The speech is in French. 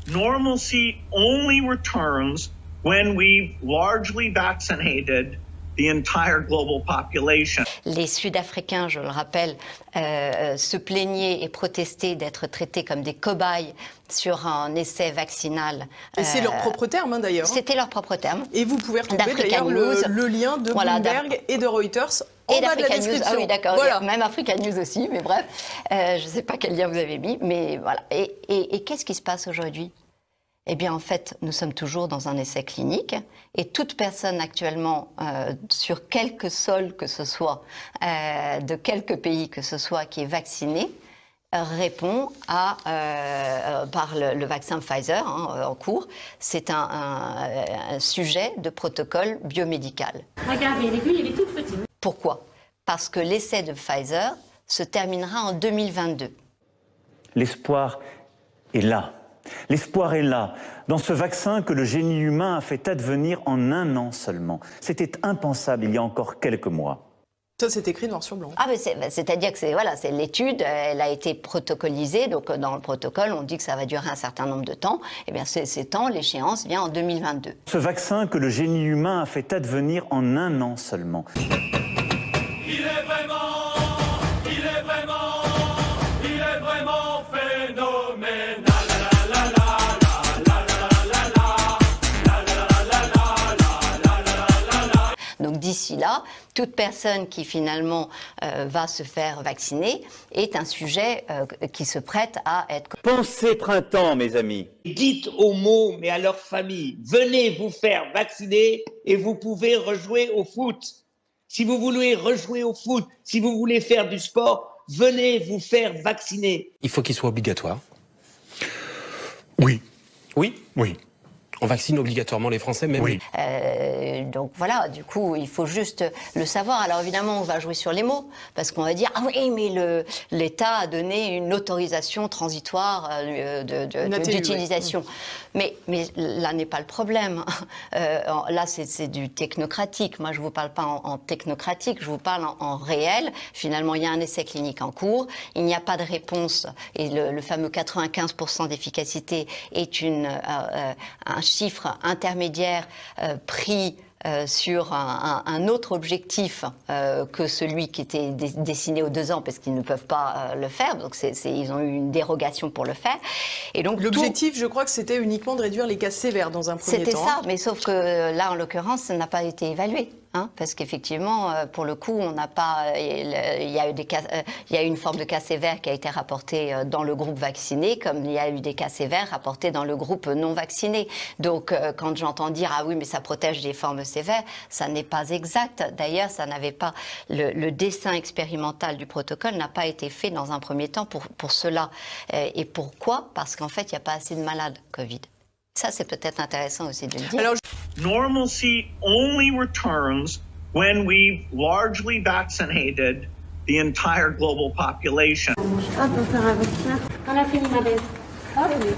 Normalcy only returns when we've largely vaccinated the entire global population. Les Sud-Africains, je le rappelle, se plaignaient et protestaient d'être traités comme des cobayes sur un essai vaccinal. Et c'est leur propre terme, hein, d'ailleurs. C'était leur propre terme. Et vous pouvez retrouver d'ailleurs le lien de Bloomberg et de Reuters en bas de la description. Ah oui, d'accord. Voilà. Même Africa News aussi, mais bref. Je ne sais pas quel lien vous avez mis, mais voilà. Et qu'est-ce qui se passe aujourd'hui ? Eh bien, en fait, nous sommes toujours dans un essai clinique et toute personne actuellement, sur quelque sol que ce soit, de quelque pays que ce soit, qui est vaccinée, répond par le vaccin Pfizer en cours. C'est un sujet de protocole biomédical. Regardez, l'aiguille, elle est toute petite. Pourquoi ? Parce que l'essai de Pfizer se terminera en 2022. L'espoir est là. L'espoir est là, dans ce vaccin que le génie humain a fait advenir en 1 an seulement. C'était impensable il y a encore quelques mois. Ça, c'est écrit noir sur blanc. Ah, mais c'est-à-dire que c'est l'étude, elle a été protocolisée, donc dans le protocole, on dit que ça va durer un certain nombre de temps. Eh bien, ces temps, l'échéance vient en 2022. Ce vaccin que le génie humain a fait advenir en 1 an seulement. Il est vraiment phénoménal. Donc d'ici là, toute personne qui finalement va se faire vacciner est un sujet qui se prête à être... Pensez printemps, mes amis. Dites aux mots, mais à leur famille, venez vous faire vacciner et vous pouvez rejouer au foot. Si vous voulez rejouer au foot, si vous voulez faire du sport, venez vous faire vacciner. Il faut qu'il soit obligatoire. Oui. Oui ? Oui. On vaccine obligatoirement les Français, même. Oui. Donc voilà, du coup, il faut juste le savoir. Alors évidemment, on va jouer sur les mots, parce qu'on va dire « Ah oui, mais l'État a donné une autorisation transitoire d'utilisation. » Mais là n'est pas le problème. Là, c'est du technocratique. Moi, je ne vous parle pas en technocratique, je vous parle en réel. Finalement, il y a un essai clinique en cours, il n'y a pas de réponse, et le fameux 95% d'efficacité est un chiffre intermédiaire pris sur un autre objectif que celui qui était destiné aux 2 ans, parce qu'ils ne peuvent pas le faire. Donc ils ont eu une dérogation pour le faire. Et donc l'objectif, je crois que c'était uniquement de réduire les cas sévères dans un premier temps. C'était ça, mais sauf que là, en l'occurrence, ça n'a pas été évalué. Parce qu'effectivement, pour le coup, on n'a pas. Il y a eu une forme de cas sévère qui a été rapportée dans le groupe vacciné, comme il y a eu des cas sévères rapportés dans le groupe non vacciné. Donc, quand j'entends dire ah oui, mais ça protège des formes sévères, ça n'est pas exact. D'ailleurs, ça n'avait pas le dessin expérimental du protocole n'a pas été fait dans un premier temps pour cela. Et pourquoi ? Parce qu'en fait, il n'y a pas assez de malades Covid. Ça, c'est peut-être intéressant aussi de le dire. Alors, Normalcy only returns when we've largely vaccinated the entire global population. On va faire un vaccin. On a fini, ma belle. Ah oui.